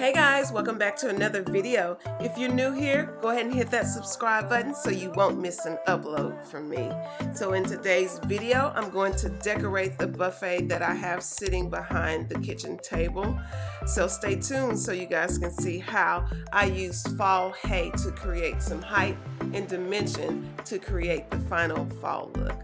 Hey guys, welcome back to another video. If you're new here, go ahead and hit that subscribe button so you won't miss an upload from me. So in today's video, I'm going to decorate the buffet that I have sitting behind the kitchen table. So stay tuned so you guys can see how I used fall hay to create some height and dimension to create the final fall look.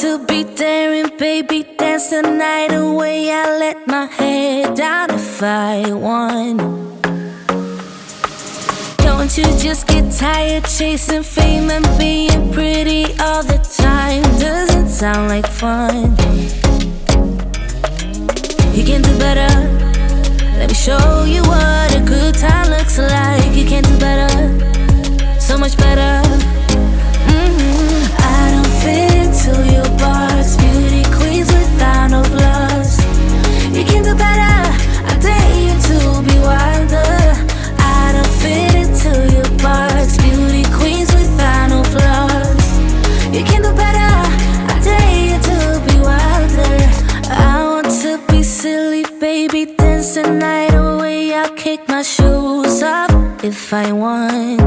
To be daring, baby, dance the night away. I let my head down if I won. Don't you just get tired chasing fame and being pretty all the time? Doesn't sound like fun. You can do better. Let me show you what a good time looks like. You can do better, so much better. I don't fit into your box, beauty queens without no flaws. You can do better, I dare you to be wilder. I don't fit into your box, beauty queens without no flaws. You can do better, I dare you to be wilder. I want to be silly, baby, dance the night away. I'll kick my shoes off if I want.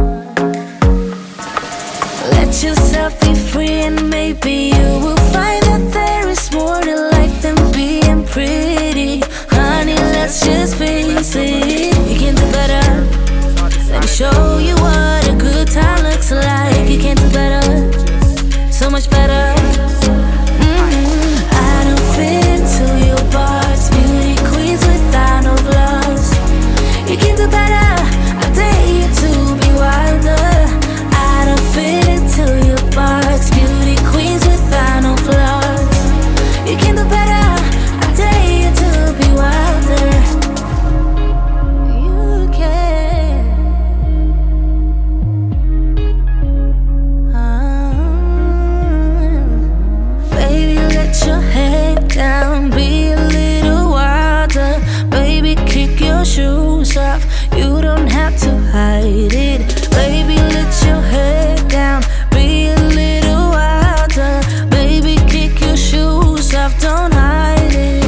Let yourself be free and maybe you will find that there is more to life than being pretty. Honey, let's just face it. You can do better. Let me show you what a good time looks like. You can do better, so much better. I don't fit into your box, beauty queens without no flaws. You can do better, I dare you to be wilder. I don't fit into your box, beauty queens without no flaws. You can do better, I dare you to be wilder. You can. Baby, let your head down, be a little wilder. Baby, kick your shoes off, you don't have to hide it. Baby, let your head down, be a little wilder. Baby, kick your shoes off, don't hide it.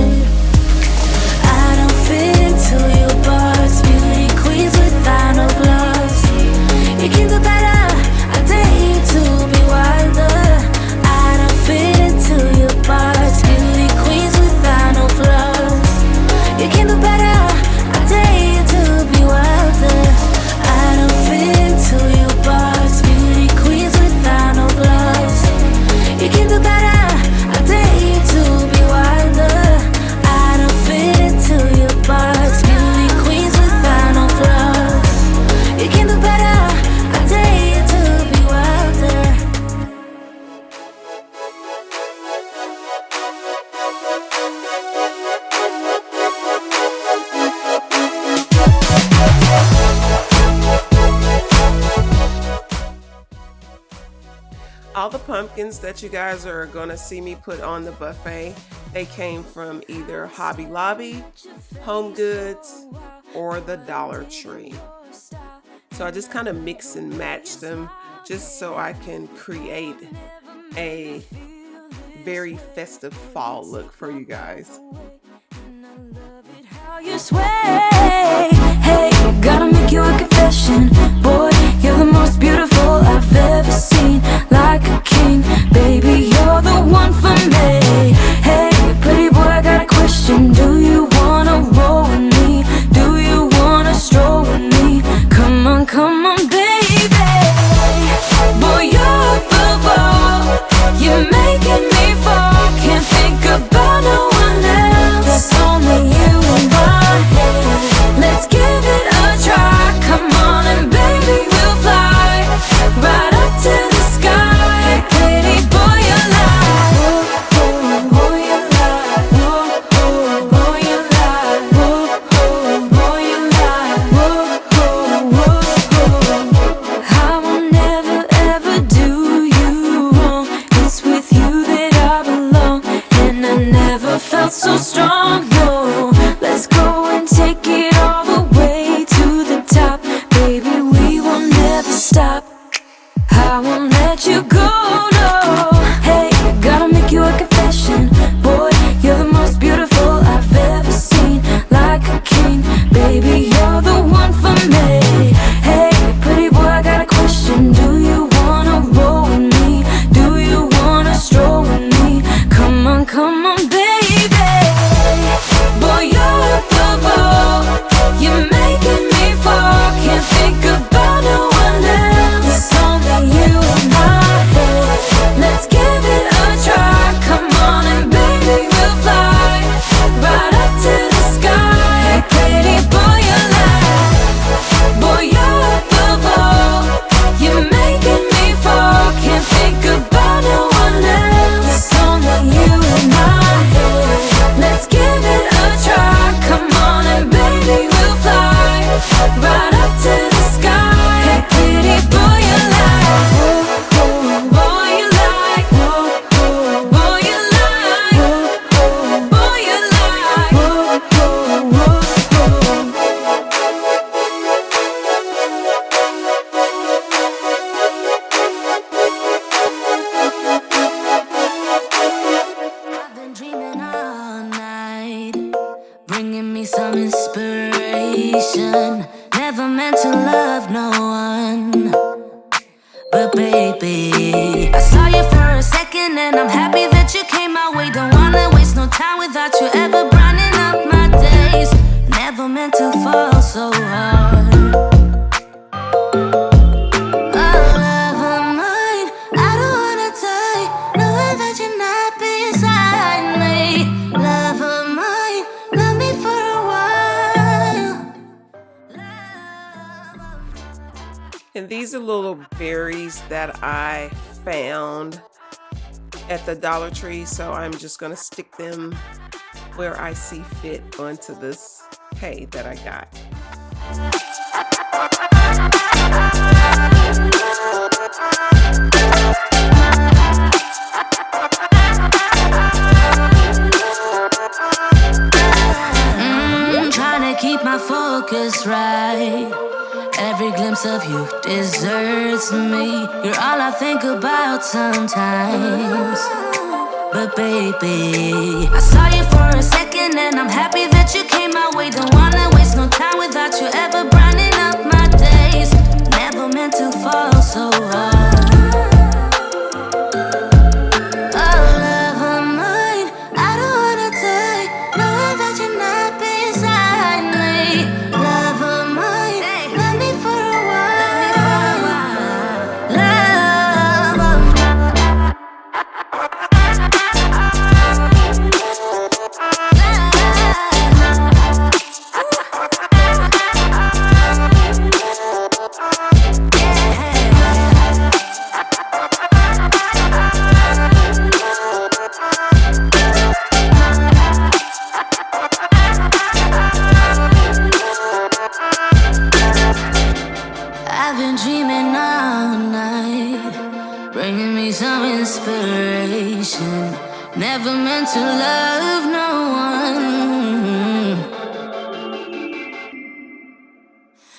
I don't fit into your box, beauty queens without no flaws. You can do better, I dare you to be wilder. I don't fit into your box, beauty queens without no flaws. You can do better, I dare you to be wilder. I don't fit into your box, beauty queens without no flaws. You can do better, I dare you to be wilder. I don't fit into your box, beauty queens without no flaws. You can do better, I dare you to be wilder. All the pumpkins that you guys are gonna see me put on the buffet, they came from either Hobby Lobby, Home Goods, or the Dollar Tree. So I just kind of mix and match them just so I can create a very festive fall look for you guys. You sway, hey, gotta make you a confession. Boy, you're the most beautiful I've ever seen. Like a king, baby, you're the one for me. Hey, pretty boy, I got a question. Do you wanna roll with me? Do you wanna stroll with me? Come on, baby. Boy, you're above all. You're making me fall. Can't think about no one else. There's only you in my head. Let's give it a try. Come on and baby, stop. I won't let you go, no. Hey, gotta make you a confession. Boy, you're the most beautiful I've ever seen. Like a king, baby, you're the one for me. Hey, pretty boy, I got a question. Do you wanna roll with me? Do you wanna stroll with me? Come on, baby. Boy, you're above all. You're making me fall. Can't think about no one else. It's only you in my head. Let's give it a try. Come on and baby, we'll fly right up to the sky. Hey, pretty boy, you're like, boy, you're above all. You're making me fall. Can't think about no one else. It's only you in my head. Let's give it a try. Come on and baby, we'll fly right up to the sky. Hey, pretty boy, you're like, boy, you like, boy, you like, boy, you like, I've been dreaming all night, bringing me some inspiration. Never meant to love no one, but baby, I saw you for a second and I'm happy that you came my way. Don't wanna waste no time without you ever brightening up my days. Never meant to fall so hard. Oh, love of mine, I don't wanna die knowing that you're not beside me. Love of mine, love me for a while. And these are little berries that I found at the Dollar Tree, so I'm just gonna stick them where I see fit onto this hay that I got. Trying to keep my focus right. Every glimpse of you deserts me. You're all I think about sometimes. But baby, I saw you for a second and I'm happy that you came my way. Don't wanna waste no time without you ever brightening up my days. Never meant to fall so hard. Oh, love of mine, I don't wanna die knowing that you're not beside me. Love of mine, love me for a while. Love of I've been dreaming all night, bringing me some inspiration. Never meant to love no one.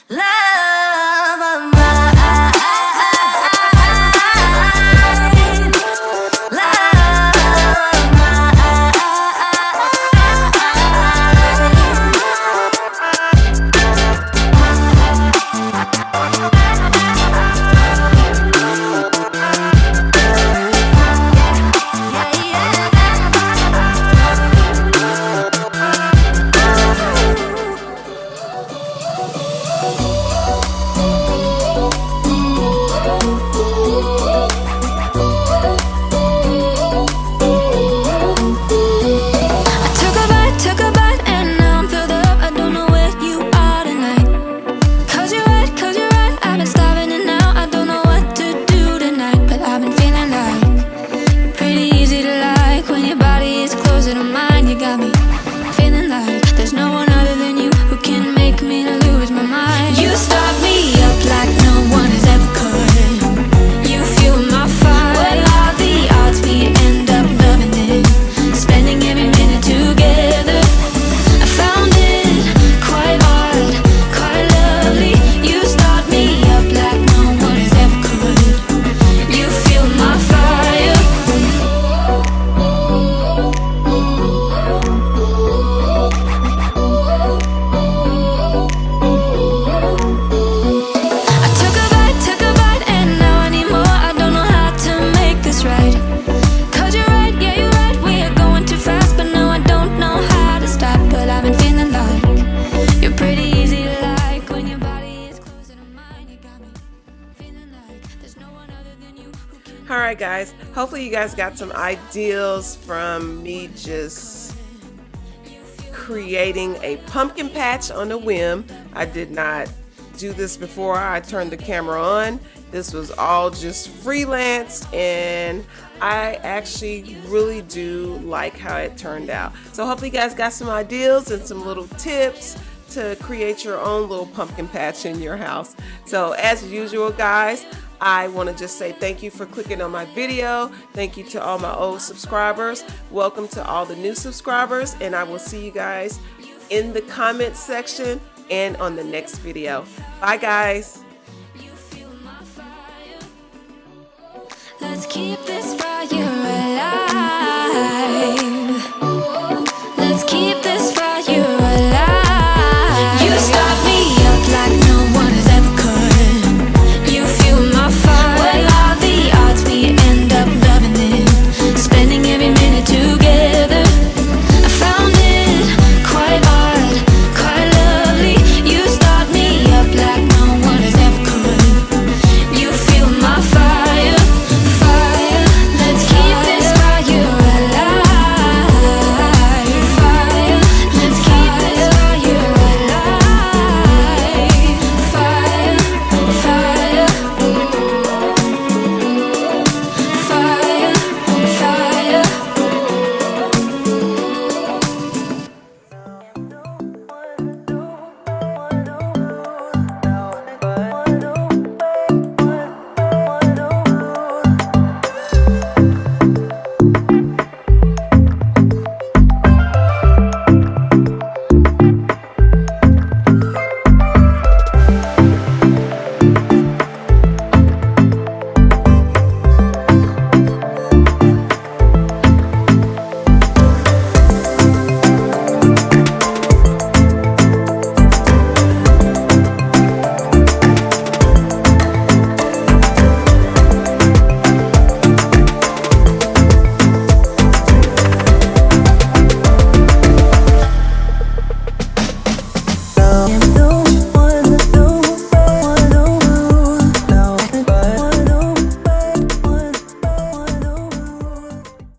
Love of mine, love of mine. Yeah, yeah. Alright guys, hopefully you guys got some ideas from me just creating a pumpkin patch on a whim. I did not do this before I turned the camera on. This was all just freelance, and I actually really do like how it turned out. So hopefully you guys got some ideas and some little tips to create your own little pumpkin patch in your house. So as usual guys, I want to just say thank you for clicking on my video. Thank you to all my old subscribers. Welcome to all the new subscribers, and I will see you guys in the comment section and on the next video. Bye guys. Let's keep this fire